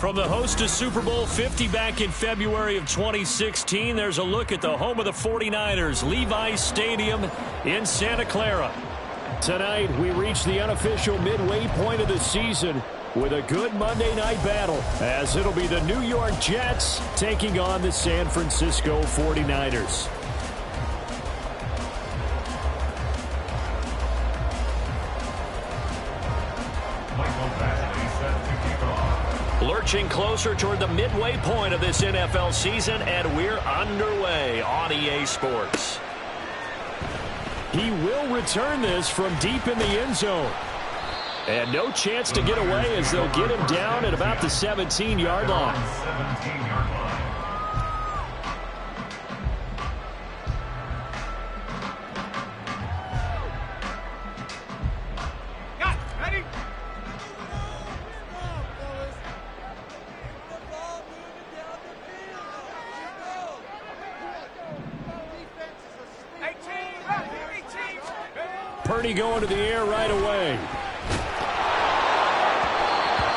From the host to Super Bowl 50 back in February of 2016, there's a look at the home of the 49ers, Levi's Stadium in Santa Clara. Tonight, we reach the unofficial midway point of the season with a good Monday night battle, as it'll be the New York Jets taking on the San Francisco 49ers. Lurching closer toward the midway point of this NFL season, and we're underway on EA Sports. He will return this from deep in the end zone. And no chance to get away as they'll get him down at about the 17-yard line. Purdy going to the air right away.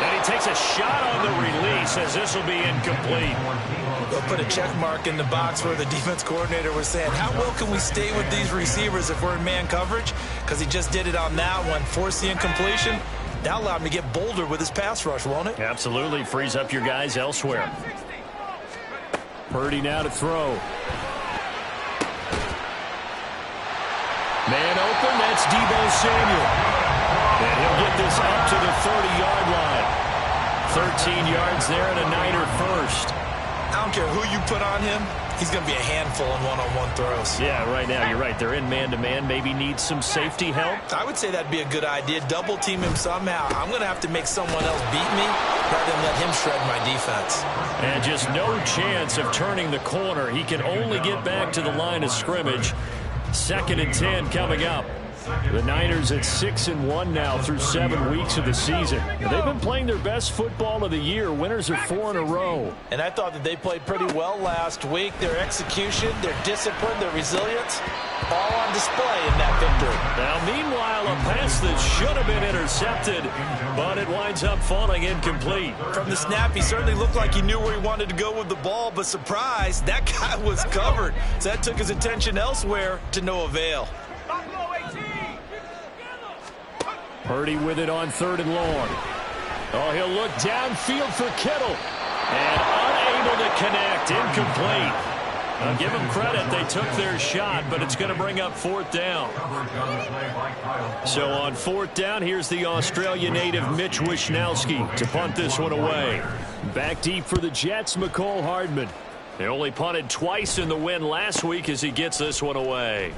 And he takes a shot on the release as this will be incomplete. They'll put a check mark in the box where the defense coordinator was saying, how well can we stay with these receivers if we're in man coverage? Because he just did it on that one, forced the incompletion. That allowed him to get bolder with his pass rush, won't it? Absolutely. Frees up your guys elsewhere. Purdy now to throw. Man open, that's Deebo Samuel. And he'll get this up to the 30-yard line. 13 yards there and a Niner first. I don't care who you put on him. He's going to be a handful in one-on-one throws. Yeah, right now, you're right. They're in man-to-man. Maybe need some safety help. I would say that'd be a good idea. Double-team him somehow. I'm going to have to make someone else beat me rather than let him shred my defense. And just no chance of turning the corner. He can only get back to the line of scrimmage. 2nd and 10 coming up. The Niners at 6-1 now through 7 weeks of the season. They've been playing their best football of the year. Winners are 4 in a row. And I thought that they played pretty well last week. Their execution, their discipline, their resilience, all on display in that victory. Now, meanwhile, a pass that should have been intercepted, but it winds up falling incomplete. From the snap, he certainly looked like he knew where he wanted to go with the ball, but surprise, that guy was covered. So that took his attention elsewhere to no avail. Purdy with it on 3rd and long. Oh, he'll look downfield for Kittle. And unable to connect. Incomplete. I'll give them credit. They took their shot, but it's going to bring up 4th down. So on 4th down, here's the Australia native Mitch Wishnowsky to punt this one away. Back deep for the Jets, McCole Hardman. They only punted twice in the win last week as he gets this one away.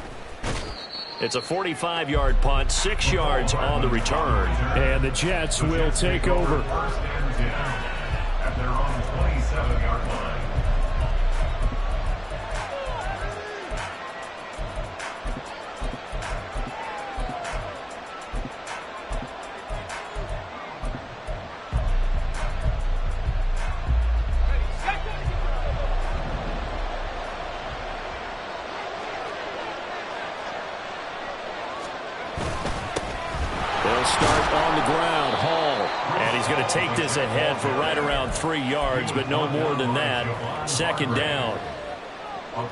It's a 45-yard punt, 6 yards on the return. And the Jets will take over. At their own 27-yard line. Start on the ground, Hall. And he's going to take this ahead for right around 3 yards, but no more than that. 2nd down.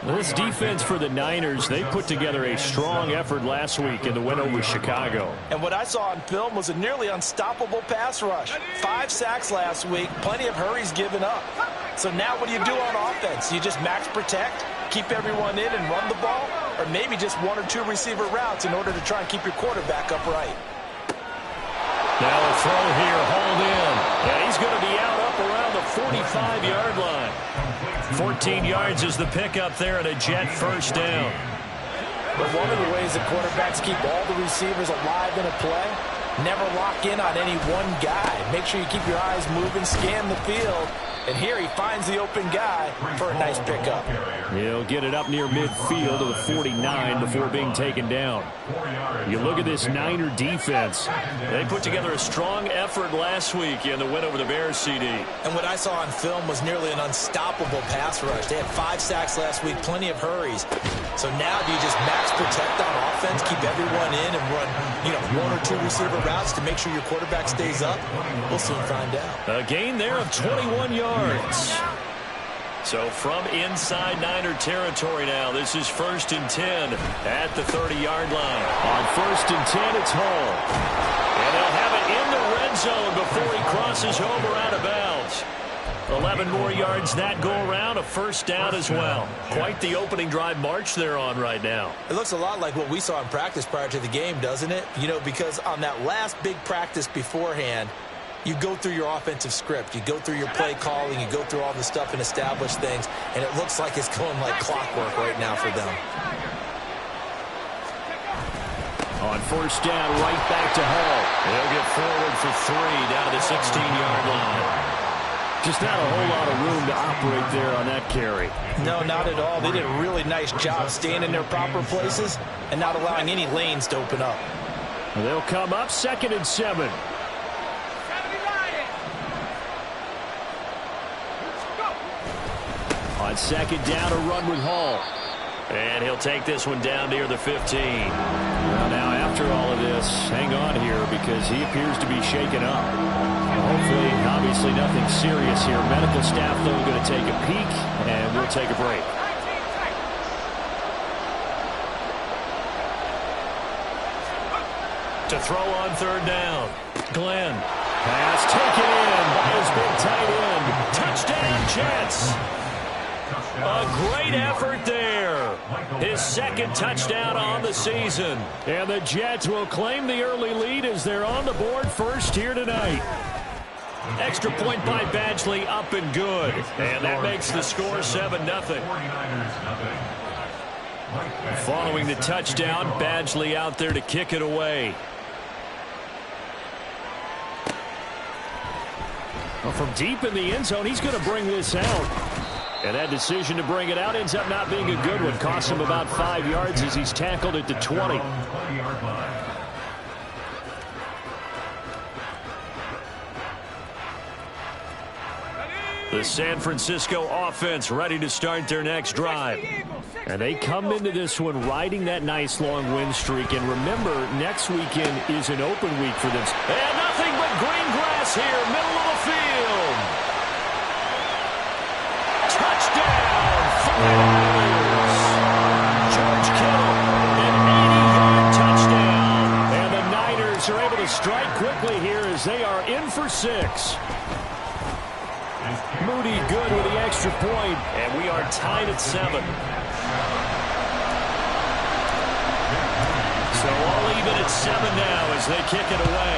This defense for the Niners, they put together a strong effort last week in the win over Chicago. And what I saw on film was a nearly unstoppable pass rush. 5 sacks last week, plenty of hurries given up. So now what do you do on offense? You just max protect, keep everyone in and run the ball, or maybe just 1 or 2 receiver routes in order to try and keep your quarterback upright. Now a throw here, hauled in. And he's going to be out up around the 45-yard line. 14 yards is the pickup there and a Jet first down. But one of the ways that quarterbacks keep all the receivers alive in a play, never lock in on any one guy. Make sure you keep your eyes moving, scan the field. And here he finds the open guy for a nice pickup. He'll get it up near midfield to the 49 before being taken down. You look at this Niner defense. They put together a strong effort last week in the win over the Bears, CD. And what I saw on film was nearly an unstoppable pass rush. They had 5 sacks last week, plenty of hurries. So now do you just max protect on offense? defense, keep everyone in and run, one or two receiver routes to make sure your quarterback stays up? We'll soon find out. A gain there of 21 yards. So from inside Niner territory now, this is 1st and 10 at the 30-yard line. On 1st and 10, it's Hall. And they'll have it in the red zone before he crosses over out of bounds. 11 more yards that go around, a first down as well. Quite the opening drive march they're on right now. It looks a lot like what we saw in practice prior to the game, doesn't it? Because on that last big practice beforehand, you go through your offensive script. You go through your play calling. You go through all the stuff and establish things. And it looks like it's going like clockwork right now for them. On first down, right back to Hall. He'll get forward for 3 down to the 16-yard line. Just not a whole lot of room to operate there on that carry. No, not at all. They did a really nice job staying in their proper places and not allowing any lanes to open up. They'll come up 2nd and 7. On 2nd down, a run with Hall. And he'll take this one down near the 15. Well, now, after all of this, hang on here because he appears to be shaken up. Hopefully, obviously, nothing serious here. Medical staff, though, going to take a peek, and we'll take a break. To throw on 3rd down. Glenn. Pass taken in by his big tight end. Touchdown, Jets. A great effort there. His 2nd touchdown on the season. And the Jets will claim the early lead as they're on the board first here tonight. Extra point by Badgley, up and good. And that makes the score 7-0. Following the touchdown, Badgley out there to kick it away. Well, from deep in the end zone, he's going to bring this out. And that decision to bring it out ends up not being a good one. Costs him about 5 yards as he's tackled at the 20. The San Francisco offense ready to start their next drive. And they come into this one riding that nice long win streak. And remember, next weekend is an open week for them. And nothing but green grass here, middle of the field. Touchdown, Niners. George Kittle, an 80-yard touchdown. And the Niners are able to strike quickly here as they are in for 6. Moody good with the extra point, and we are tied at 7. So all even at 7 now as they kick it away.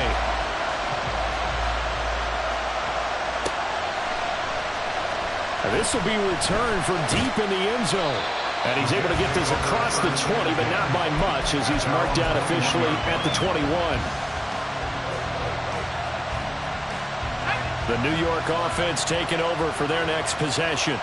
And this will be returned from deep in the end zone. And he's able to get this across the 20, but not by much as he's marked out officially at the 21. The New York offense taking over for their next possession.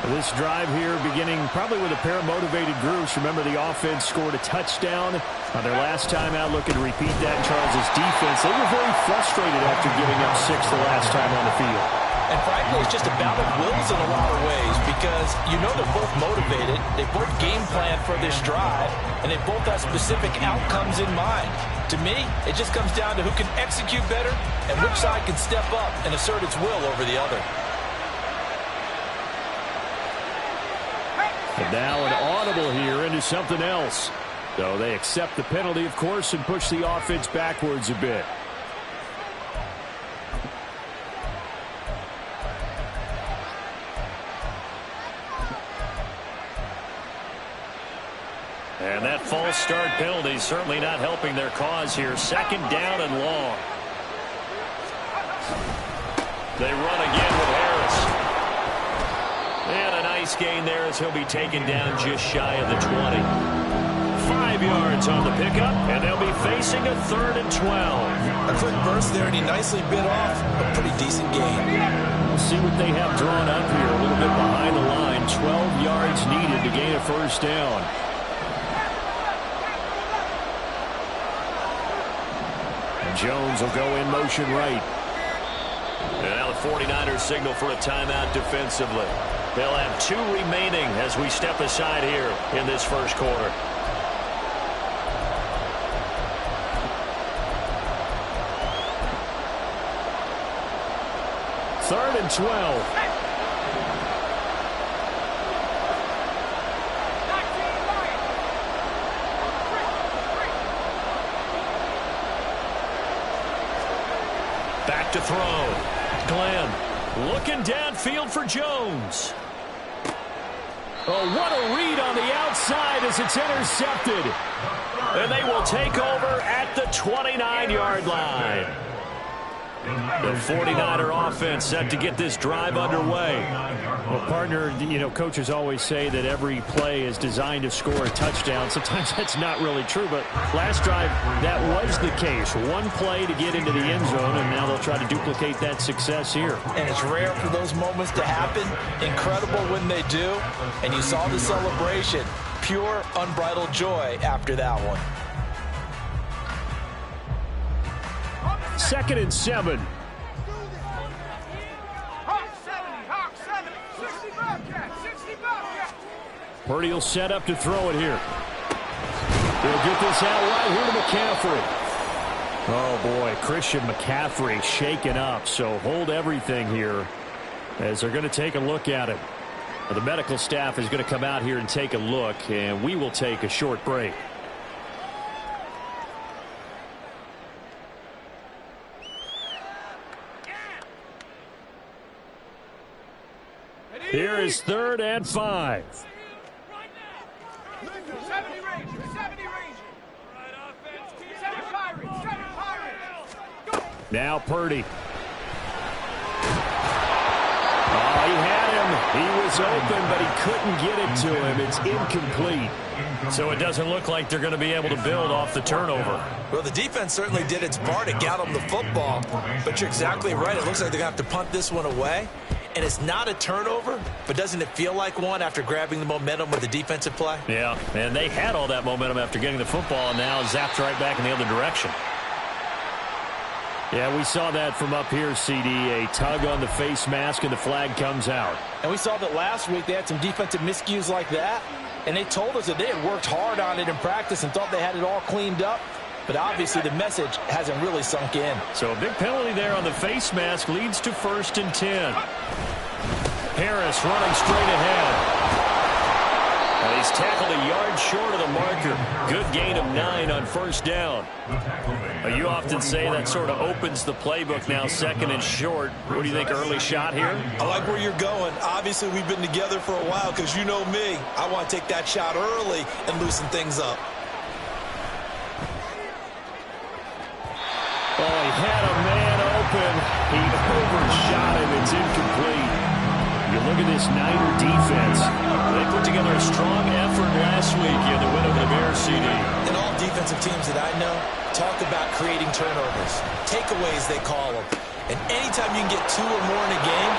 This drive here beginning probably with a pair of motivated groups. Remember, the offense scored a touchdown on their last time out. Looking to repeat that in Charles' defense. They were very frustrated after giving up 6 the last time on the field. And frankly, it's just a battle of wills in a lot of ways because they're both motivated. They both game plan for this drive, and they both have specific outcomes in mind. To me, it just comes down to who can execute better and which side can step up and assert its will over the other. And now an audible here into something else. So they accept the penalty, of course, and push the offense backwards a bit. And that false start penalty certainly not helping their cause here. 2nd down and long. They run again with Harris. And a nice gain there as he'll be taken down just shy of the 20. 5 yards on the pickup, and they'll be facing a 3rd and 12. A quick burst there, and he nicely bit off a pretty decent gain. We'll see what they have drawn up here. A little bit behind the line. 12 yards needed to gain a first down. Jones will go in motion right. And now the 49ers signal for a timeout defensively. They'll have 2 remaining as we step aside here in this first quarter. 3rd and 12. Back to throw. Glenn looking downfield for Jones. Oh, what a read on the outside as it's intercepted. And they will take over at the 29-yard line. The 49er offense set to get this drive underway. Well, partner, coaches always say that every play is designed to score a touchdown. Sometimes that's not really true, but last drive, that was the case. One play to get into the end zone, and now they'll try to duplicate that success here. And it's rare for those moments to happen. Incredible when they do. And you saw the celebration. Pure, unbridled joy after that one. 2nd and 7. Purdy will set up to throw it here. He'll get this out right here to McCaffrey. Oh, boy, Christian McCaffrey shaken up. So hold everything here as they're going to take a look at it. The medical staff is going to come out here and take a look, and we will take a short break. Here is 3rd and 5. Now Purdy. Oh, he had him. He was open, but he couldn't get it to him. It's incomplete. So it doesn't look like they're going to be able to build off the turnover. Well, the defense certainly did its part to get them the football. But you're exactly right. It looks like they're going to have to punt this one away. And it's not a turnover, but doesn't it feel like one after grabbing the momentum with the defensive play? Yeah, and they had all that momentum after getting the football, and now zapped right back in the other direction. Yeah, we saw that from up here, CD. A tug on the face mask, and the flag comes out. And we saw that last week they had some defensive miscues like that, and they told us that they had worked hard on it in practice and thought they had it all cleaned up. But obviously the message hasn't really sunk in. So a big penalty there on the face mask leads to 1st and 10. Harris running straight ahead. And he's tackled a yard short of the marker. Good gain of 9 on 1st down. You often say that sort of opens the playbook now, 2nd and short. What do you think, early shot here? I like where you're going. Obviously we've been together for a while because you know me. I want to take that shot early and loosen things up. Oh, he had a man open. He overshot him. It's incomplete. You look at this Niner defense. They put together a strong effort last week in the win over the Bears, CD. And all defensive teams that I know talk about creating turnovers. Takeaways, they call them. And anytime you can get 2 or more in a game,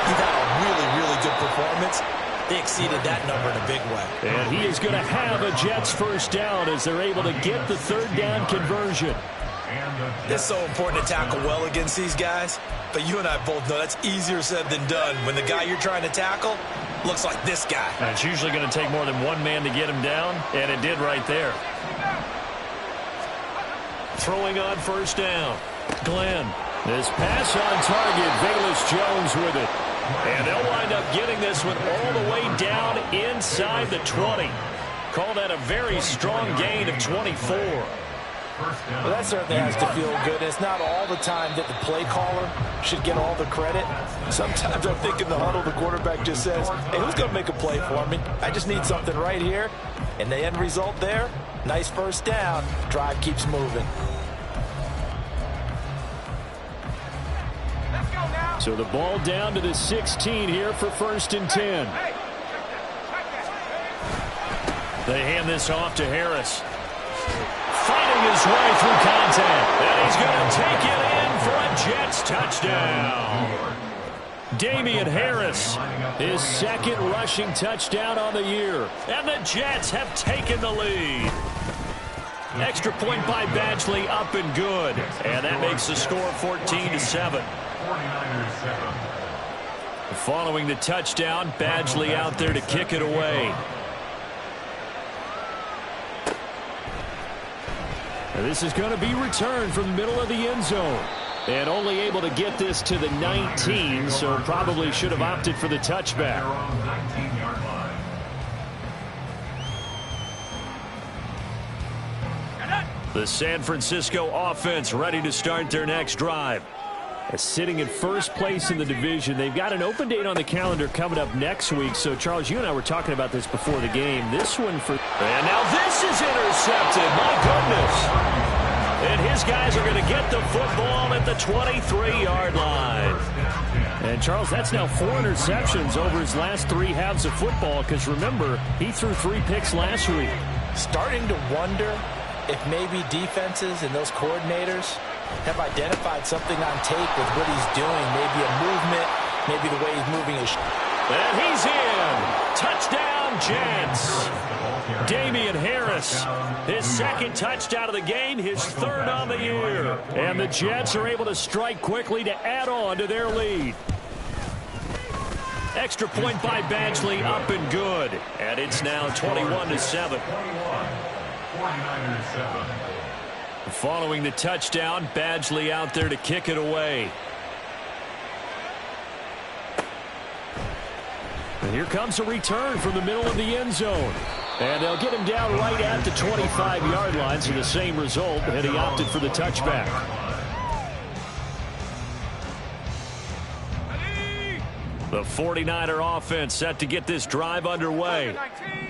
you've had a really, really good performance. They exceeded that number in a big way. And he is going to have a Jets 1st down as they're able to get the 3rd down conversion. It's so important to tackle well against these guys, but you and I both know that's easier said than done when the guy you're trying to tackle looks like this guy. And it's usually going to take more than one man to get him down, and it did right there. Throwing on 1st down. Glenn. This pass on target. Velus Jones with it. And they'll wind up getting this one all the way down inside the 20. Call that a very strong gain of 24. Well, that certainly has to feel good. It's not all the time that the play caller should get all the credit. Sometimes I think in the huddle, the quarterback just says, hey, who's going to make a play for me? I just need something right here. And the end result there, nice 1st down. Drive keeps moving. So the ball down to the 16 here for 1st and 10. They hand this off to Harris. Fighting his way through contact. And he's going to take it in for a Jets touchdown. Damian Harris, his 2nd rushing touchdown on the year. And the Jets have taken the lead. Extra point by Badgley, up and good. And that makes the score 14-7. Following the touchdown, Badgley out there to kick it away. And this is going to be returned from the middle of the end zone. And only able to get this to the 19, so probably should have opted for the touchback. The San Francisco offense ready to start their next drive. Sitting in first place in the division. They've got an open date on the calendar coming up next week. So, Charles, you and I were talking about this before the game. This one for... And now this is intercepted. My goodness. And his guys are going to get the football at the 23-yard line. And, Charles, that's now 4 interceptions over his last 3 halves of football. Because, remember, he threw 3 picks last week. Starting to wonder if maybe defenses and those coordinators have identified something on tape with what he's doing. Maybe a movement, maybe the way he's moving his... And he's in. Touchdown, Jets. Damian Harris, his second touchdown of the game, his 3rd on the year. And the Jets are able to strike quickly to add on to their lead. Extra point by Badgley, up and good. And it's now 21-7. 49-7. Following the touchdown, Badgley out there to kick it away. And here comes a return from the middle of the end zone. And they'll get him down right at the 25-yard line, so the same result, and he opted for the touchback. The 49er offense set to get this drive underway.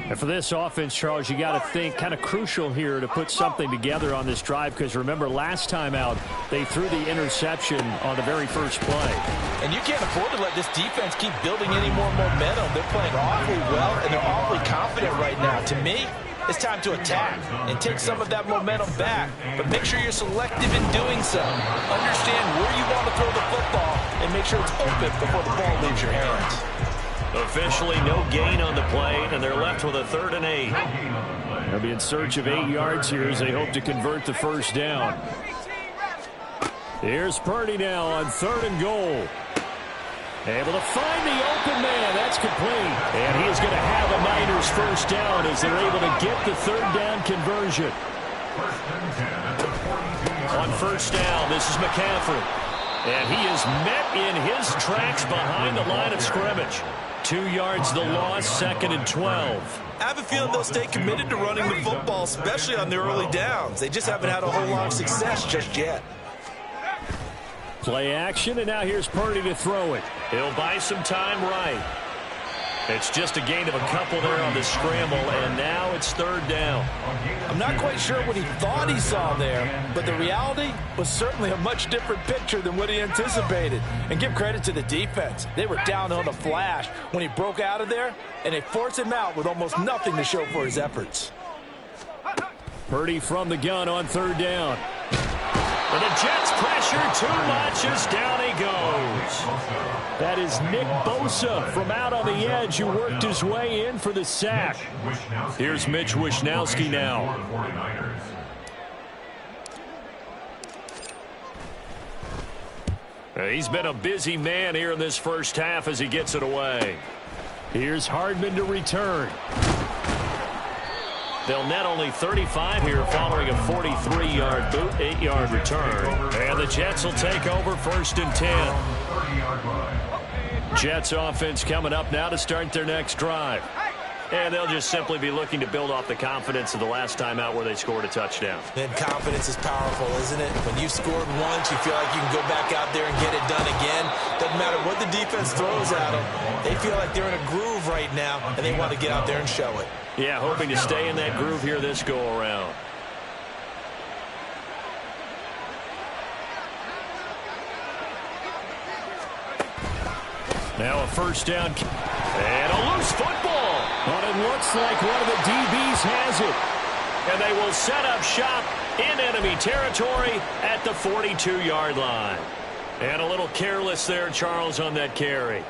And for this offense, Charles, you got to think kind of crucial here to put something together on this drive, because remember last time out they threw the interception on the very first play. And you can't afford to let this defense keep building any more momentum. They're playing awfully well, and they're awfully confident right now. To me, it's time to attack and take some of that momentum back, but make sure you're selective in doing so. Understand where you want to throw the football and make sure it's open before the ball leaves your hands. Officially no gain on the play, and they're left with a 3rd and 8. They'll be in search of 8 yards here as they hope to convert the first down. Here's Purdy now on 3rd and goal. Able to find the open man. That's complete. And he is going to have a Niners first down as they're able to get the 3rd down conversion. On first down, this is McCaffrey. And he is met in his tracks behind the line of scrimmage. 2 yards the loss, 2nd and 12. I have a feeling they'll stay committed to running the football, especially on the early downs. They just haven't had a whole lot of success just yet. Play action, and now here's Purdy to throw it. He'll buy some time right. It's just a gain of a couple there on the scramble, and now it's 3rd down. I'm not quite sure what he thought he saw there, but the reality was certainly a much different picture than what he anticipated. And give credit to the defense. They were down on a flash when he broke out of there, and they forced him out with almost nothing to show for his efforts. Purdy from the gun on 3rd down. And the Jets pressure too much as down he goes. That is Nick Bosa from out on the edge who worked his way in for the sack. Here's Mitch Wishnowsky now. He's been a busy man here in this first half as he gets it away. Here's Hardman to return. They'll net only 35 here following a 43-yard boot, 8-yard return. And the Jets will take over 1st and 10. Jets offense coming up now to start their next drive. And they'll just simply be looking to build off the confidence of the last time out where they scored a touchdown. And confidence is powerful, isn't it? When you've scored once, you feel like you can go back out there and get it done again. Doesn't matter what the defense throws at them. They feel like they're in a groove right now, and they want to get out there and show it. Yeah, hoping to stay in that groove here this go-around. Now a first down. And a loose football. But it looks like one of the DBs has it. And they will set up shop in enemy territory at the 42-yard line. And a little careless there, Charles, on that carry.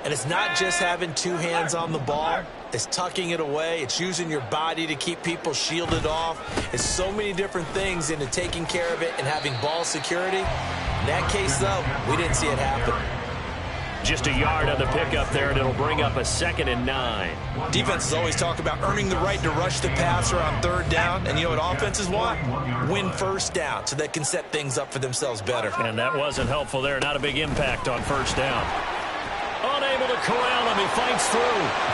And it's not just having 2 hands on the ball. It's tucking it away. It's using your body to keep people shielded off. It's so many different things into taking care of it and having ball security. In that case, though, we didn't see it happen. Just a yard on the pickup there, and it'll bring up a 2nd and 9. Defenses always talk about earning the right to rush the passer on 3rd down. And you know what offenses want? Win 1st down so they can set things up for themselves better. And that wasn't helpful there. Not a big impact on 1st down. Unable to corral him. He fights through.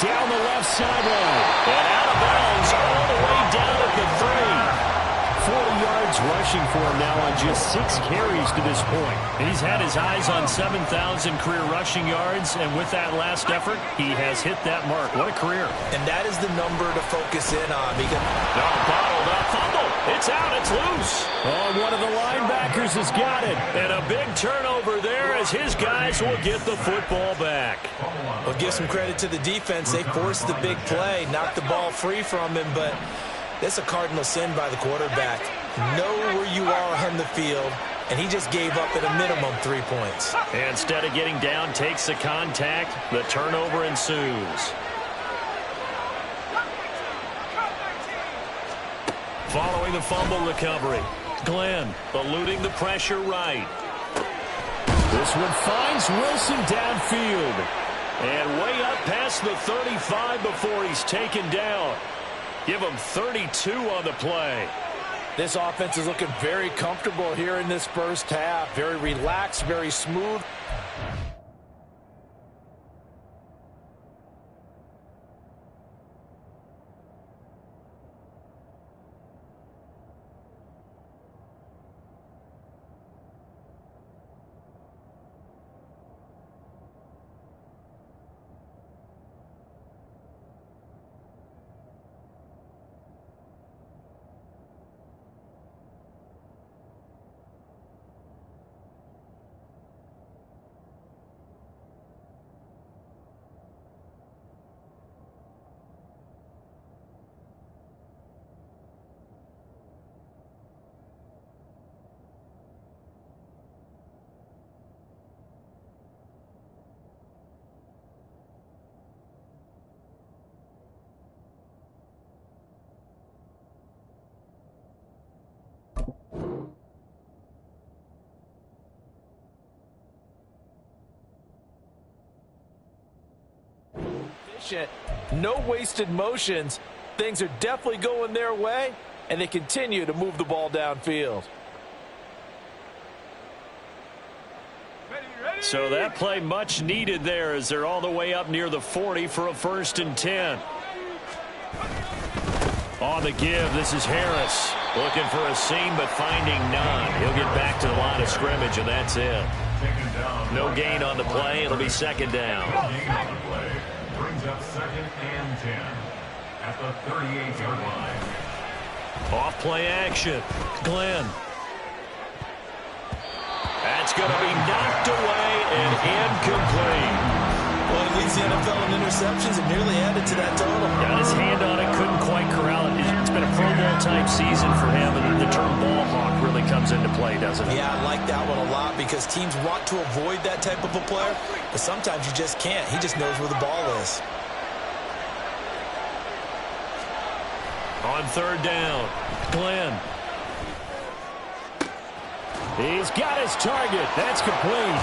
Down the left sideline. And out of bounds all the way down at the 3. 40 yards rushing for him now on just 6 carries to this point. He's had his eyes on 7,000 career rushing yards, and with that last effort, he has hit that mark. What a career. And that is the number to focus in on. Because bottled up, fumble. It's out, it's loose. Oh, one of the linebackers has got it. And a big turnover there as his guys will get the football back. Well, give some credit to the defense. They forced the big play, knocked the ball free from him, but that's a cardinal sin by the quarterback. Know where you are on the field, and he just gave up at a minimum 3 points. And instead of getting down, takes the contact. The turnover ensues. Following the fumble recovery, Glenn eluding the pressure right. This one finds Wilson downfield. And way up past the 35 before he's taken down. Give him 32 on the play. This offense is looking very comfortable here in this 1st half. Very relaxed, very smooth. No wasted motions. Things are definitely going their way, and they continue to move the ball downfield. So that play much needed there as they're all the way up near the 40 for a 1st and 10. On the give, this is Harris. Looking for a seam, but finding none. He'll get back to the line of scrimmage, and that's it. No gain on the play. It'll be 2nd down. Brings up 2nd and 10 at the 38-yard line. Off play action. Glenn. That's going to be knocked away and incomplete. Well, he leads the NFL in interceptions and nearly added to that total. Got his hand on it, couldn't quite corral it. It's been a Pro Bowl type season for him, and the term ball hawk really comes into play, doesn't it? Yeah, I like that one a lot because teams want to avoid that type of a player, but sometimes you just can't. He just knows where the ball is. On 3rd down, Glenn. He's got his target. That's complete.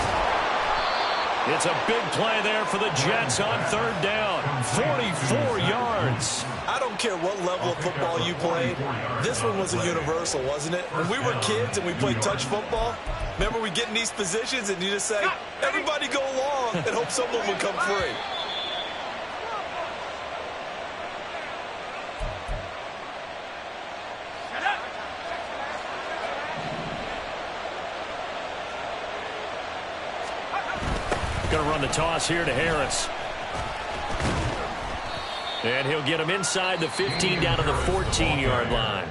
It's a big play there for the Jets on 3rd down. 44 yards. I don't care what level of football you played. This one was a universal, wasn't it? When we were kids and we played touch football, remember we get in these positions and you just say, everybody go along and hope someone would come free. Going to run the toss here to Harris. And he'll get him inside the 15 down to the 14-yard line.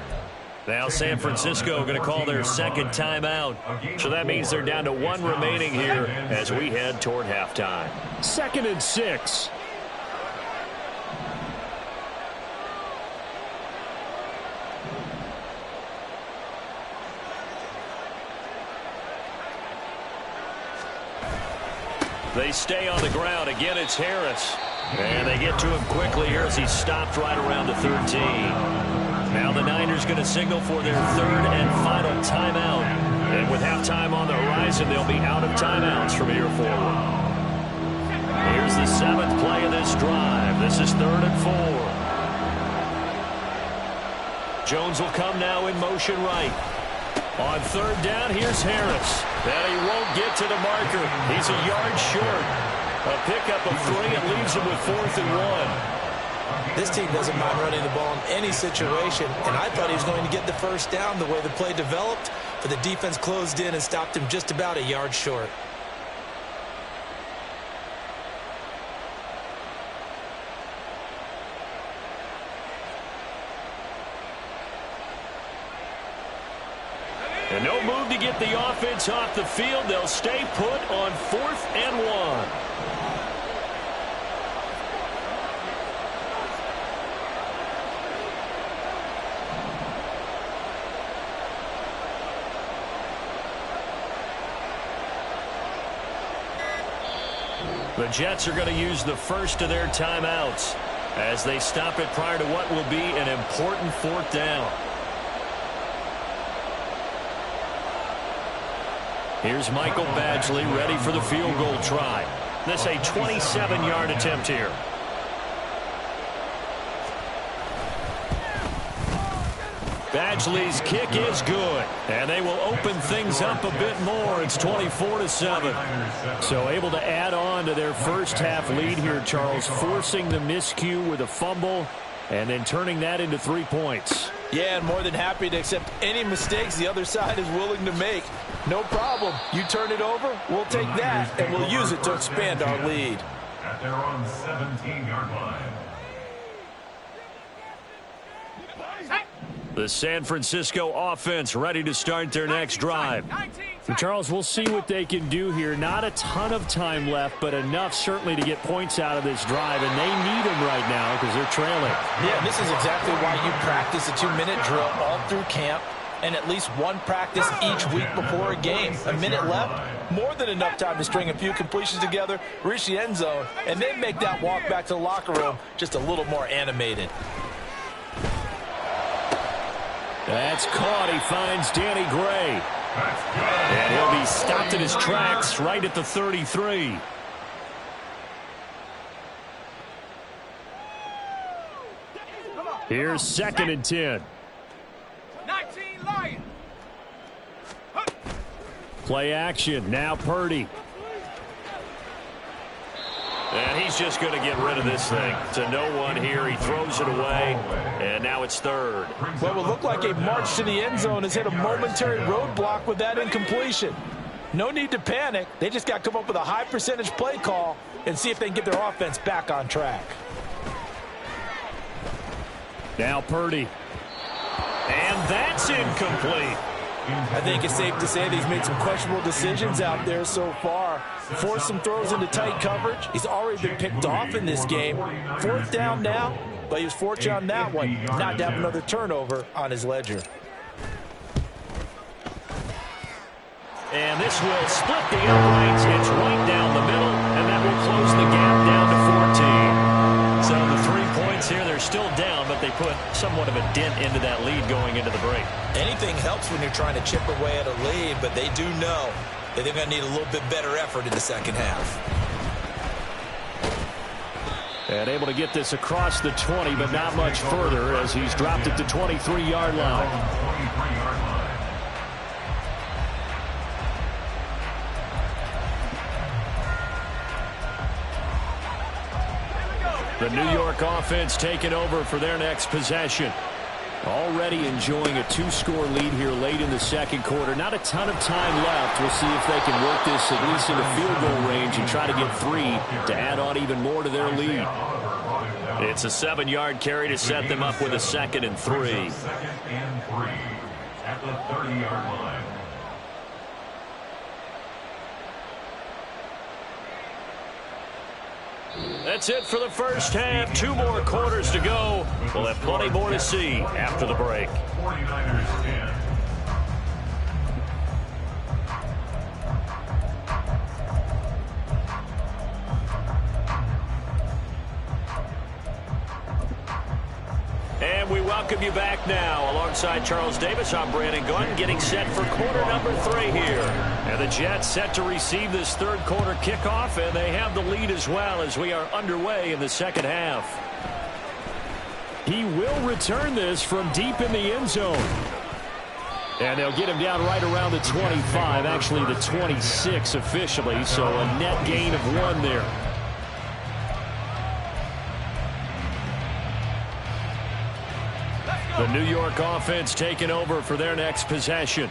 Now San Francisco going to call their 2nd timeout. So that means they're down to 1 remaining here as we head toward halftime. 2nd and 6. They stay on the ground. Again, it's Harris. And they get to him quickly here as he's stopped right around the 13. Now the Niners going to signal for their 3rd and final timeout. And with halftime on the horizon, they'll be out of timeouts from here forward. Here's the 7th play of this drive. This is 3rd and 4. Jones will come now in motion right. On 3rd down, here's Harris. And he won't get to the marker. He's a yard short. A pickup of 3 and leaves him with 4th and 1. This team doesn't mind running the ball in any situation, and I thought he was going to get the first down the way the play developed, but the defense closed in and stopped him just about a yard short. And no move to get the offense off the field. They'll stay put on 4th and 1. The Jets are going to use the first of their timeouts as they stop it prior to what will be an important 4th down. Here's Michael Badgley ready for the field goal try. This a 27-yard attempt here. Badgley's kick is good, and they will open things up a bit more. It's 24-7. So able to add on to their first half lead here, Charles, forcing the miscue with a fumble and then turning that into 3 points. Yeah, and more than happy to accept any mistakes the other side is willing to make. No problem. You turn it over, we'll take that, and we'll use it to expand our lead. At their own 17-yard line. The San Francisco offense ready to start their next drive. And Charles, we'll see what they can do here. Not a ton of time left, but enough certainly to get points out of this drive, and they need them right now because they're trailing. Yeah, this is exactly why you practice a 2-minute drill all through camp and at least one practice each week before a game. A minute left, more than enough time to string a few completions together, reach the end zone, and then make that walk back to the locker room just a little more animated. That's caught. He finds Danny Gray. And he'll be stopped in his tracks right at the 33. Here's 2nd and 10. 19 Lions. Play action. Now Purdy. And he's just going to get rid of this thing. To no one here. He throws it away. And now it's 3rd. What will look like a march to the end zone has hit a momentary roadblock with that incompletion. No need to panic. They just got to come up with a high percentage play call and see if they can get their offense back on track. Now Purdy. And that's incomplete. I think it's safe to say that he's made some questionable decisions out there so far. Forced some throws into tight coverage. He's already been picked off in this game. 4th down now, but he was fortunate on that one not to have another turnover on his ledger. And this will split the uprights. It's right down the middle, and that will close the gap down to 14. So the 3 points here, they're still down, but they put somewhat of a dent into that lead going into the break. Anything helps when you're trying to chip away at a lead, but they do know that they're going to need a little bit better effort in the second half. And able to get this across the 20, but not much further as he's dropped it to 23-yard line. The New York offense taking over for their next possession. Already enjoying a 2-score lead here late in the second quarter. Not a ton of time left. We'll see if they can work this at least in the field goal range and try to get 3 to add on even more to their lead. It's a 7-yard carry to set them up with a 2nd and 3. 2nd and 3 at the 30-yard line. That's it for the first half. 2 more quarters to go. We'll have plenty more to see after the break. 49ers 10. And we welcome welcome you back now. Alongside Charles Davis, I'm Brandon Gaudin, getting set for quarter number 3 here. And the Jets set to receive this third quarter kickoff, and they have the lead as well as we are underway in the second half. He will return this from deep in the end zone. And they'll get him down right around the 25, actually the 26 officially, so a net gain of 1 there. The New York offense taking over for their next possession.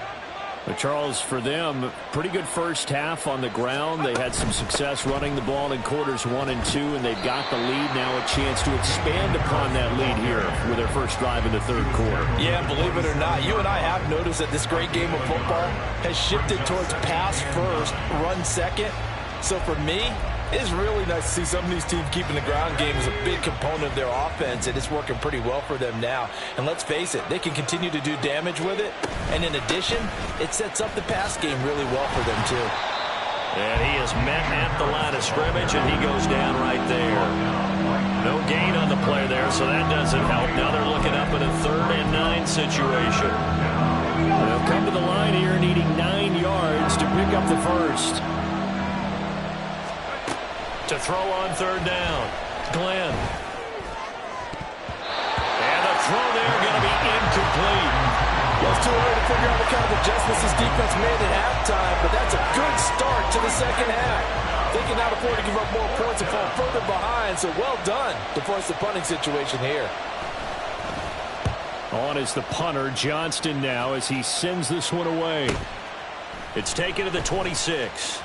But Charles, for them, pretty good first half on the ground. They had some success running the ball in quarters 1 and 2, and they've got the lead. Now a chance to expand upon that lead here with their first drive in the third quarter. Yeah, believe it or not, you and I have noticed that this great game of football has shifted towards pass first, run second. So for me, it's really nice to see some of these teams keeping the ground game as a big component of their offense, and it's working pretty well for them now. And let's face it, they can continue to do damage with it. And in addition, it sets up the pass game really well for them, too. And he is met at the line of scrimmage, and he goes down right there. No gain on the play there, so that doesn't help. Now they're looking up at a 3rd and 9 situation. They'll come to the line here needing 9 yards to pick up the first. To throw on 3rd down, Glenn. And the throw there going to be incomplete. Well, it's too early to figure out what kind of adjustments this defense made at halftime, but that's a good start to the second half. They cannot afford to give up more points and fall further behind, so well done to force the punting situation here. On is the punter, Johnston, now as he sends this one away. It's taken to the 26.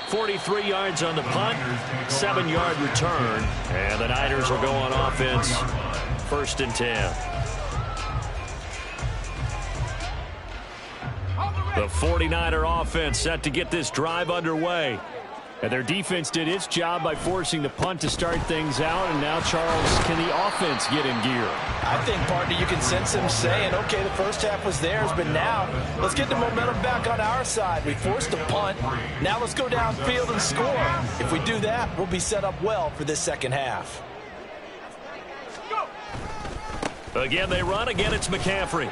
43 yards on the punt, 7-yard return, and the Niners will go on offense, 1st and 10. The 49er offense set to get this drive underway. And their defense did its job by forcing the punt to start things out. And now, Charles, can the offense get in gear? I think, partner, you can sense them saying, okay, the first half was theirs, but now let's get the momentum back on our side. We forced the punt. Now let's go downfield and score. If we do that, we'll be set up well for this second half. Again, they run. Again, it's McCaffrey.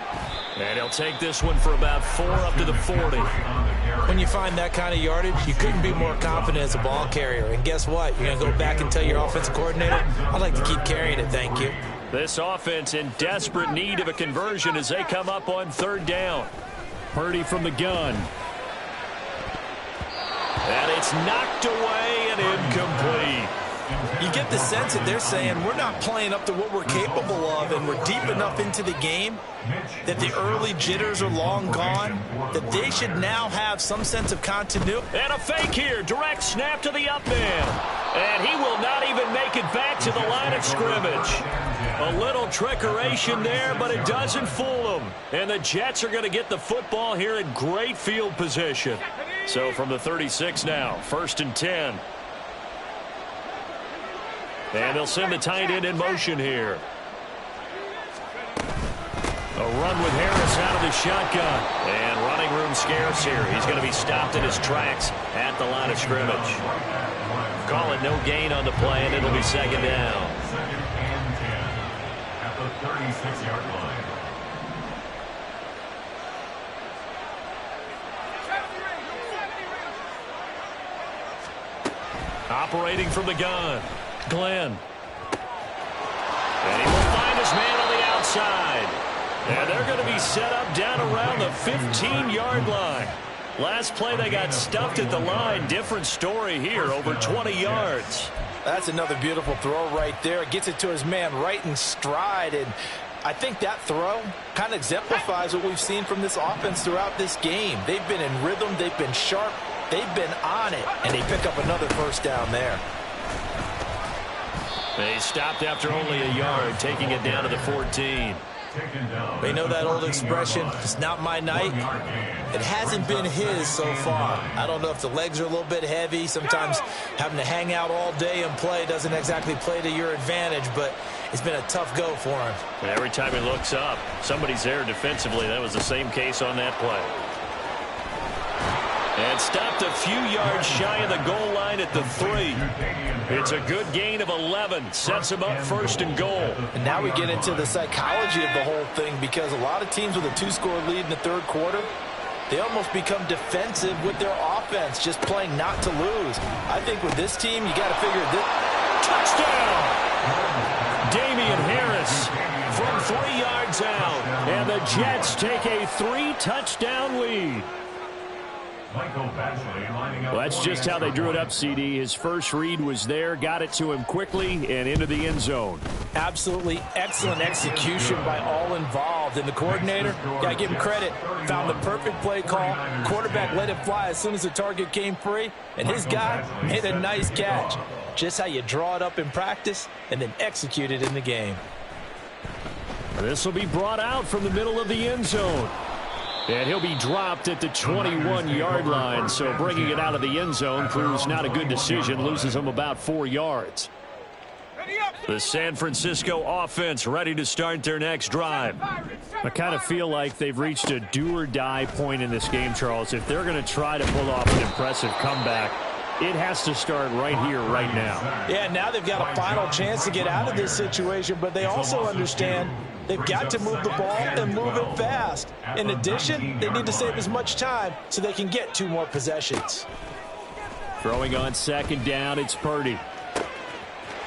And he'll take this one for about 4 up to the 40. When you find that kind of yardage, you couldn't be more confident as a ball carrier. And guess what? You're going to go back and tell your offensive coordinator, I'd like to keep carrying it, thank you. This offense in desperate need of a conversion as they come up on 3rd down. Purdy from the gun. And it's knocked away and incomplete. You get the sense that they're saying we're not playing up to what we're capable of, and we're deep enough into the game that the early jitters are long gone, that they should now have some sense of continuity. And a fake here. Direct snap to the up man. And he will not even make it back to the line of scrimmage. A little trickeration there, but it doesn't fool them. And the Jets are going to get the football here in great field position. So from the 36 now, 1st and 10. And they'll send the tight end in motion here. A run with Harris out of the shotgun. And running room scarce here. He's going to be stopped in his tracks at the line of scrimmage. Call it no gain on the play, and it'll be 2nd down. 2nd and 10 at the 36-yard line. Operating from the gun, Glenn. And he will find his man on the outside. And they're going to be set up down around the 15-yard line. Last play they got stuffed at the line. Different story here, over 20 yards. That's another beautiful throw right there. Gets it to his man right in stride. And I think that throw kind of exemplifies what we've seen from this offense throughout this game. They've been in rhythm. They've been sharp. They've been on it. And they pick up another first down there. They stopped after only a yard, taking it down to the 14. They know that old expression, it's not my night. It hasn't been his so far. I don't know if the legs are a little bit heavy. Sometimes having to hang out all day and play doesn't exactly play to your advantage, but it's been a tough go for him. And every time he looks up, somebody's there defensively. That was the same case on that play. And stopped a few yards shy of the goal line at the 3. It's a good gain of 11. Sets them up 1st and goal. And now we get into the psychology of the whole thing, because a lot of teams with a 2-score lead in the 3rd quarter, they almost become defensive with their offense, just playing not to lose. I think with this team, you got to figure this. Touchdown! Damian Harris from 3 yards out. And the Jets take a 3-touchdown lead. Well, that's just how they drew it up, CD. His first read was there, got it to him quickly, and into the end zone. Absolutely excellent execution by all involved. And the coordinator, got to give him credit, found the perfect play call. Quarterback let it fly as soon as the target came free, and his guy made a nice catch. Just how you draw it up in practice and then execute it in the game. This will be brought out from the middle of the end zone. And he'll be dropped at the 21-yard line, so bringing it out of the end zone proves not a good decision, loses him about 4 yards. The San Francisco offense ready to start their next drive. I kind of feel like they've reached a do-or-die point in this game, Charles. If they're going to try to pull off an impressive comeback, it has to start right here, right now. Yeah, now they've got a final chance to get out of this situation, but they also understand they've got to move the ball and move it fast. In addition, they need to save as much time so they can get 2 more possessions. Throwing on 2nd down, it's Purdy.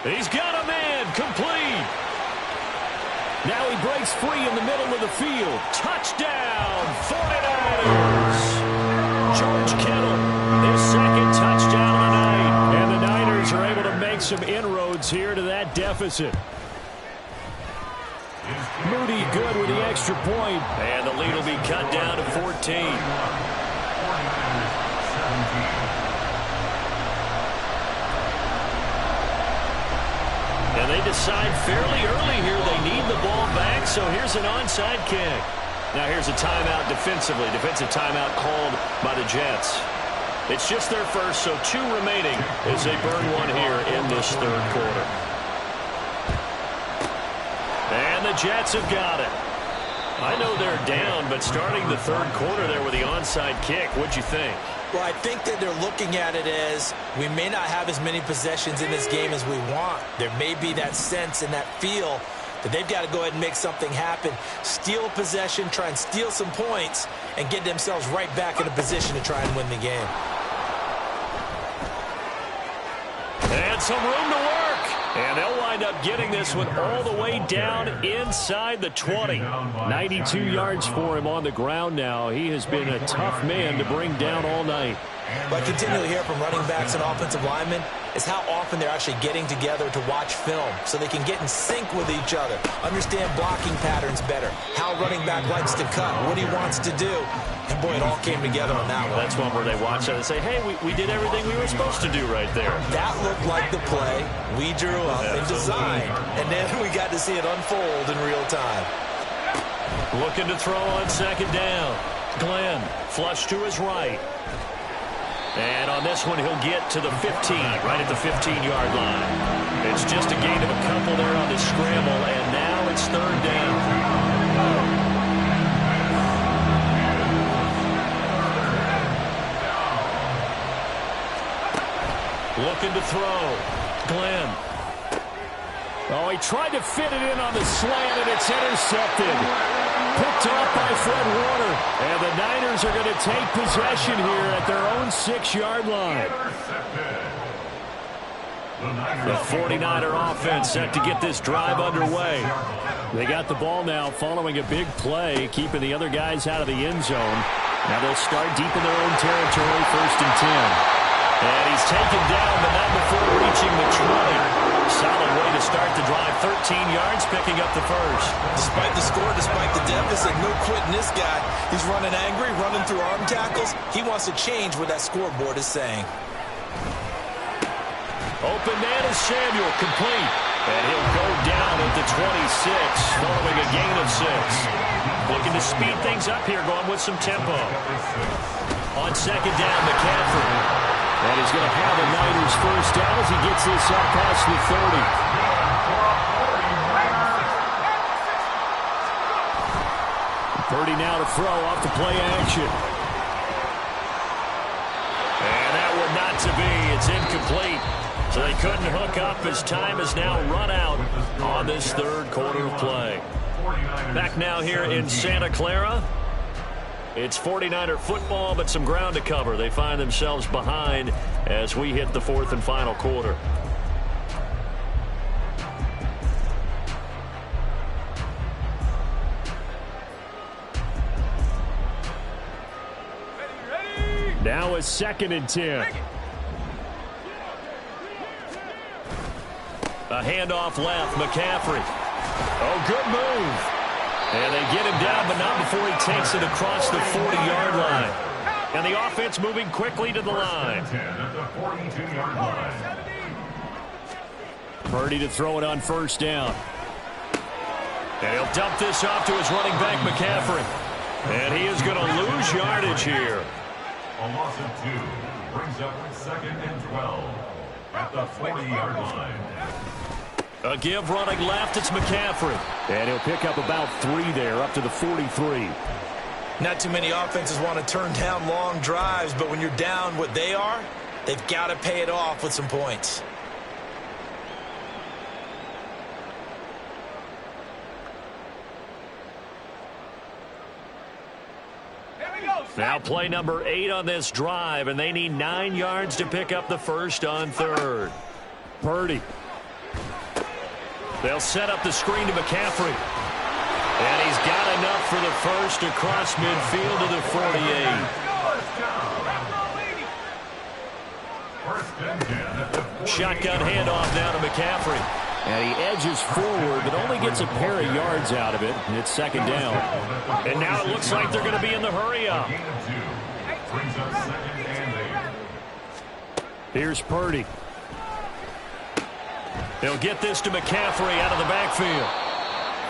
He's got a man, complete. Now he breaks free in the middle of the field. Touchdown, 49ers. George Kittle, his 2nd touchdown of the night. And the Niners are able to make some inroads here to that deficit. Moody good with the extra point. And the lead will be cut down to 14. And they decide fairly early here they need the ball back, so here's an onside kick. Now here's a timeout defensively. Defensive timeout called by the Jets. It's just their first, so 2 remaining as they burn 1 here in this 3rd quarter. And the Jets have got it. I know they're down, but starting the 3rd quarter there with the onside kick, what'd you think? Well, I think that they're looking at it as we may not have as many possessions in this game as we want. There may be that sense and that feel that they've got to go ahead and make something happen. Steal a possession, try and steal some points, and get themselves right back in a position to try and win the game. And some room to work. And they'll wind up getting this one all the way down inside the 20. 92 yards for him on the ground now. He has been a tough man to bring down all night. What I continually hear from running backs and offensive linemen is how often they're actually getting together to watch film so they can get in sync with each other, understand blocking patterns better, how a running back likes to cut, what he wants to do. And, boy, it all came together on that one. That's one where they watch it and say, hey, we did everything we were supposed to do right there. That looked like the play we drew up and designed, and then we got to see it unfold in real time. Looking to throw on 2nd down. Glenn, flush to his right. And on this one, he'll get to the 15, right at the 15-yard line. It's just a gain of a couple there on the scramble, and now it's 3rd down. Looking to throw. Glenn. Oh, he tried to fit it in on the slant, and it's intercepted. Picked off by Fred Warner. And the Niners are going to take possession here at their own 6-yard line. The 49er offense set to get this drive underway. They got the ball now following a big play, keeping the other guys out of the end zone. Now they'll start deep in their own territory, 1st and 10. And he's taken down, but not before reaching the 20. Solid way to start the drive. 13 yards, picking up the first. Despite the score, despite the deficit, no quitting this guy. He's running angry, running through arm tackles. He wants to change what that scoreboard is saying. Open man is Samuel, complete. And he'll go down at the 26, following a gain of 6. Looking to speed things up here, going with some tempo. On 2nd down, McCaffrey. And he's going to have a Niners first down as he gets this up past the 30. Purdy now to throw off the play action. meant to be. It's incomplete. So they couldn't hook up as time is now run out on this third quarter of play. Back now here in Santa Clara. It's 49er football, but some ground to cover. They find themselves behind as we hit the fourth and final quarter. Now a 2nd and 10. A handoff left, McCaffrey. Oh, good move. And they get him down, but not before he takes it across the 40-yard line. And the offense moving quickly to the line. Purdy to throw it on first down. And he'll dump this off to his running back, McCaffrey. And he is going to lose yardage here. A loss of 2 brings up 2nd and 12 at the 40-yard line. A give running left, it's McCaffrey. And he'll pick up about 3 there, up to the 43. Not too many offenses want to turn down long drives, but when you're down what they are, they've got to pay it off with some points. Now play number 8 on this drive, and they need 9 yards to pick up the first on third. Purdy. They'll set up the screen to McCaffrey. And he's got enough for the first across midfield to the 48. Shotgun handoff now to McCaffrey. And he edges forward, but only gets a pair of yards out of it. And it's 2nd down. And now it looks like they're going to be in the hurry-up. Here's Purdy. They'll get this to McCaffrey out of the backfield.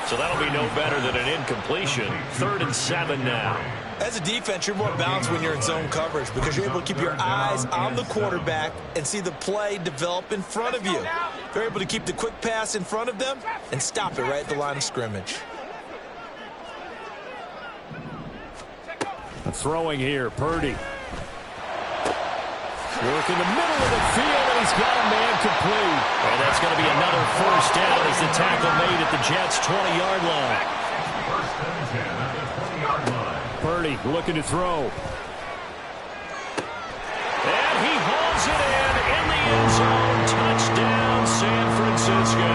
So that'll be no better than an incompletion. 3rd and 7 now. As a defense, you're more balanced when you're in zone coverage because you're able to keep your eyes on the quarterback and see the play develop in front of you. You're able to keep the quick pass in front of them and stop it right at the line of scrimmage. Throwing here, Purdy. Work in the middle of the field, and he's got a man complete. And that's going to be another first down as the tackle made at the Jets' 20-yard line. Purdy looking to throw. And he hauls it in the end zone. Touchdown, San Francisco.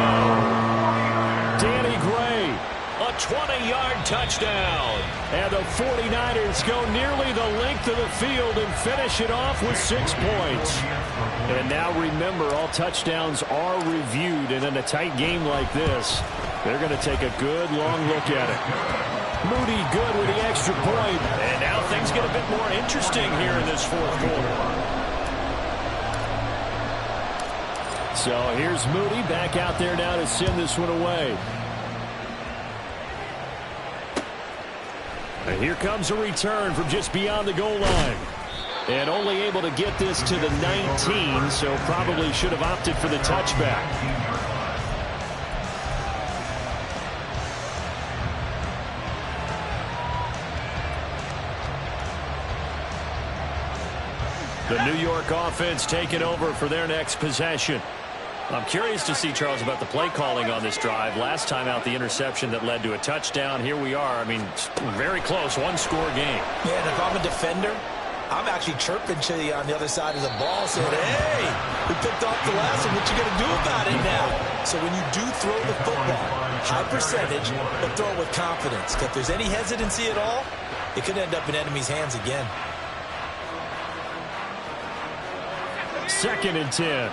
Danny Gray. A 20-yard touchdown. And the 49ers go nearly the length of the field and finish it off with 6 points. And now remember, all touchdowns are reviewed, and in a tight game like this, they're going to take a good long look at it. Moody good with the extra point. And now things get a bit more interesting here in this fourth quarter. So here's Moody back out there now to send this one away. And here comes a return from just beyond the goal line. And only able to get this to the 19, so probably should have opted for the touchback. The New York offense taking over for their next possession. I'm curious to see, Charles, about the play calling on this drive. Last time out, the interception that led to a touchdown. Here we are. I mean, very close, one-score game. Yeah, and if I'm a defender, I'm actually chirping to you on the other side of the ball, saying, hey, we picked off the last one. What you going to do about it now? So when you do throw the football, high percentage, but throw it with confidence. If there's any hesitancy at all, it could end up in enemy's hands again. 2nd and 10.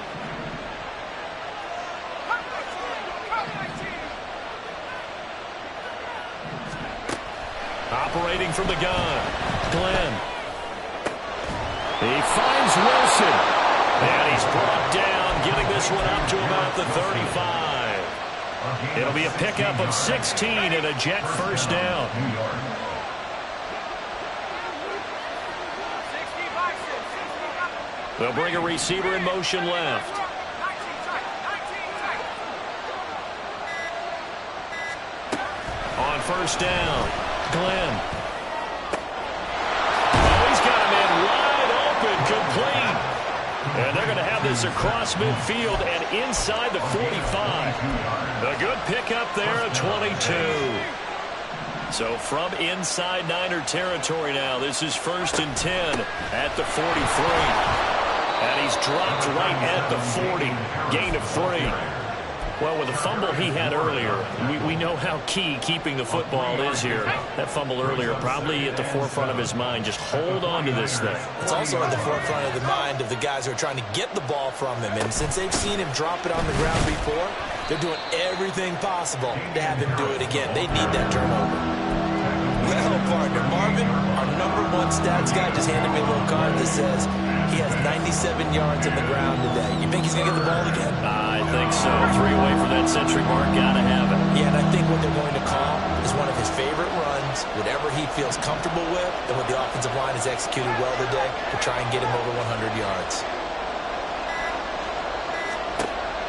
Operating from the gun, Glenn. He finds Wilson. And he's brought down, getting this one up to about the 35. It'll be a pickup of 16 and a Jet first down. They'll bring a receiver in motion left. On first down, Glenn. Oh, he's got a man wide open, complete. this across midfield and inside the 45. A good pickup there at 22. So from inside Niner territory now, this is 1st and 10 at the 43. And he's dropped right at the 40. Gain of 3. Well, with the fumble he had earlier, we know how key keeping the football is here. That fumble earlier probably at the forefront of his mind. Just hold on to this thing. It's also at the forefront of the mind of the guys who are trying to get the ball from him. And since they've seen him drop it on the ground before, they're doing everything possible to have him do it again. They need that turnover. Well, partner, Marvin, our #1 stats guy, just handed me a little card that says he has 97 yards on the ground today. You think he's going to get the ball again? I think so. 3 away from that century mark. Gotta have it. Yeah, and I think what they're going to call is one of his favorite runs, whatever he feels comfortable with, and what the offensive line has executed well today to try and get him over 100 yards.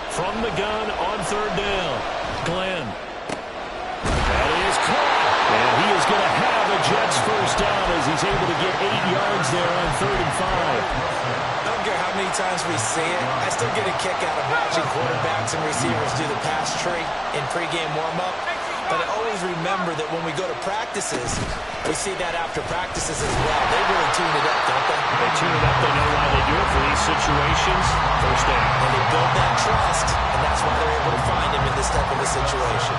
From the gun on 3rd down, Glenn. That is caught. And he is going to have a Jets first down as he's able to get 8 yards there on 3rd and 5. I don't care how many times we see it. I still get a kick out of watching quarterbacks and receivers do the pass tree in pregame warm-up. But I always remember that when we go to practices, we see that after practices as well. They really tune it up, don't they? They tune it up. They know why they do it for these situations. First down. And they build that trust, and that's why they're able to find him in this type of a situation.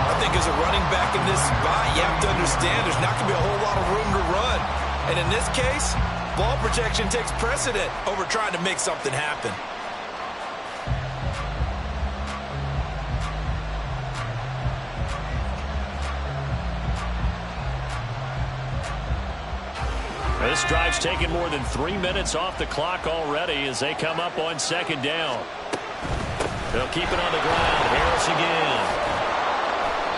I think as a running back in this spot, you have to understand there's not going to be a whole lot of room to run. And in this case, ball protection takes precedent over trying to make something happen. This drive's taken more than 3 minutes off the clock already as they come up on 2nd down. They'll keep it on the ground. Harris again.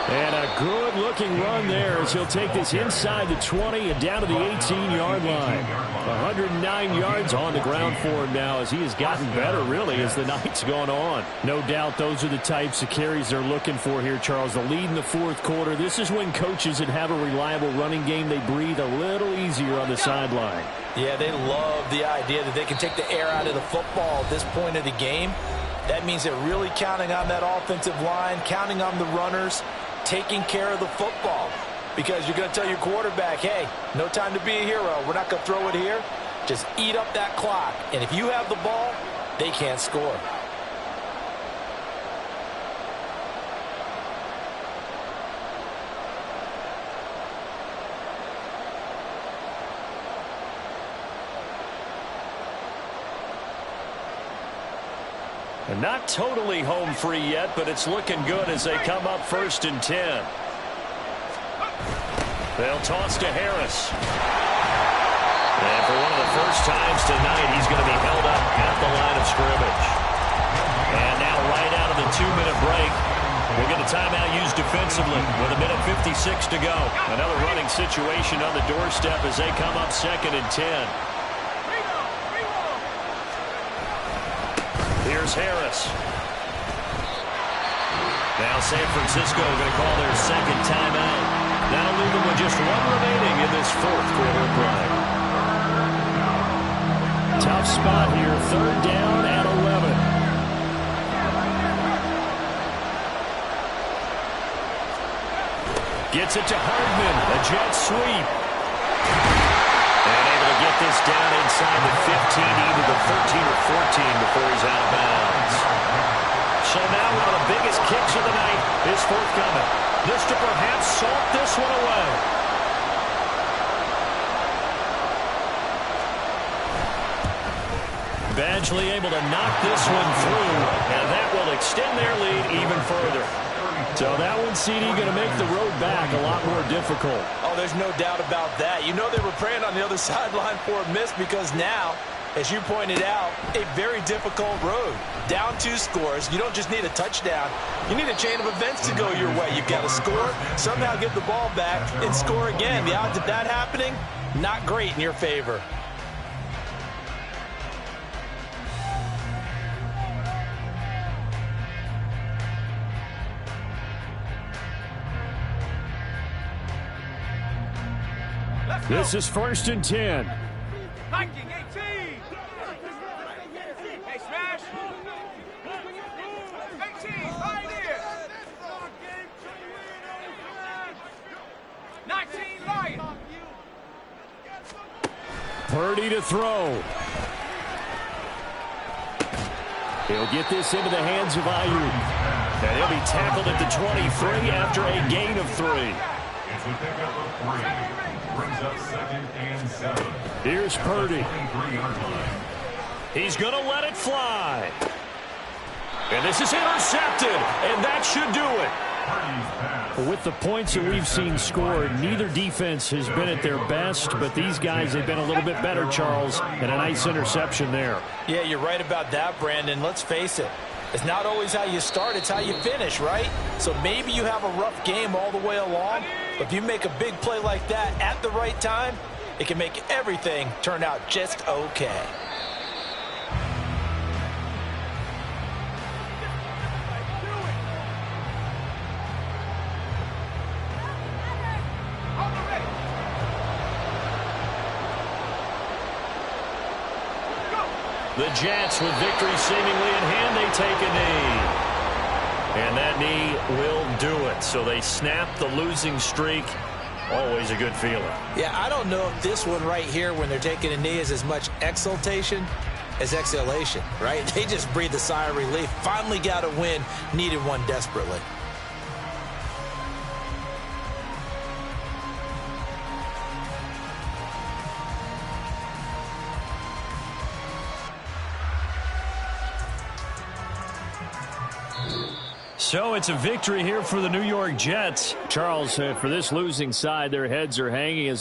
And a good-looking run there as he'll take this inside the 20 and down to the 18-yard line. 109 yards on the ground for him now as he has gotten better, really, as the night's gone on. No doubt those are the types of carries they're looking for here, Charles. The lead in the 4th quarter. This is when coaches that have a reliable running game, they breathe a little easier on the sideline. Yeah, they love the idea that they can take the air out of the football at this point of the game. That means they're really counting on that offensive line, counting on the runners, taking care of the football, because you're going to tell your quarterback, hey, no time to be a hero. We're not going to throw it here. Just eat up that clock. And if you have the ball, they can't score. And not totally home free yet, but it's looking good as they come up 1st and 10. They'll toss to Harris. And for one of the first times tonight, he's going to be held up at the line of scrimmage. And now right out of the 2-minute break, we'll get a timeout used defensively with 1:56 to go. Another running situation on the doorstep as they come up 2nd and 10. Here's Harris. Now San Francisco going to call their 2nd timeout. That'll leave them with just 1 remaining in this 4th quarter play. Tough spot here. 3rd down at 11. Gets it to Hardman. A jet sweep. And able to get this down inside the 15, either the 13 or 14 before he's out of bounds. So now one of the biggest kicks of the night is forthcoming. This to perhaps salt this one away. Badgley able to knock this one through, and that will extend their lead even further. So that one, CD, going to make the road back a lot more difficult. Oh, there's no doubt about that. You know they were praying on the other sideline for a miss because now, as you pointed out, a very difficult road. Down 2 scores. You don't just need a touchdown. You need a chain of events to go your way. You've got to score, somehow get the ball back, and score again. The odds of that happening, not great in your favor. This is 1st and 10. Hiking 18. Hey, smash. Purdy to throw. He'll get this into the hands of Ayuk. And he'll be tackled at the 23 after a gain of 3. It's a pickup of 3. Brings up 2nd and 7. Here's Purdy. 23-yard line. He's going to let it fly. And this is intercepted, and that should do it. With the points that we've seen scored, neither defense has been at their best, but these guys have been a little bit better, Charles, and a nice interception there. Yeah, you're right about that, Brandon. Let's face it. It's not always how you start, it's how you finish, right? So maybe you have a rough game all the way along, but if you make a big play like that at the right time, it can make everything turn out just okay. The Jets, with victory seemingly in hand, they take a knee. And that knee will do it. So they snap the losing streak. Always a good feeling. Yeah, I don't know if this one right here, when they're taking a knee, is as much exultation as exhalation, right? They just breathe a sigh of relief. Finally got a win, needed one desperately. So it's a victory here for the New York Jets. Charles, for this losing side, their heads are hanging as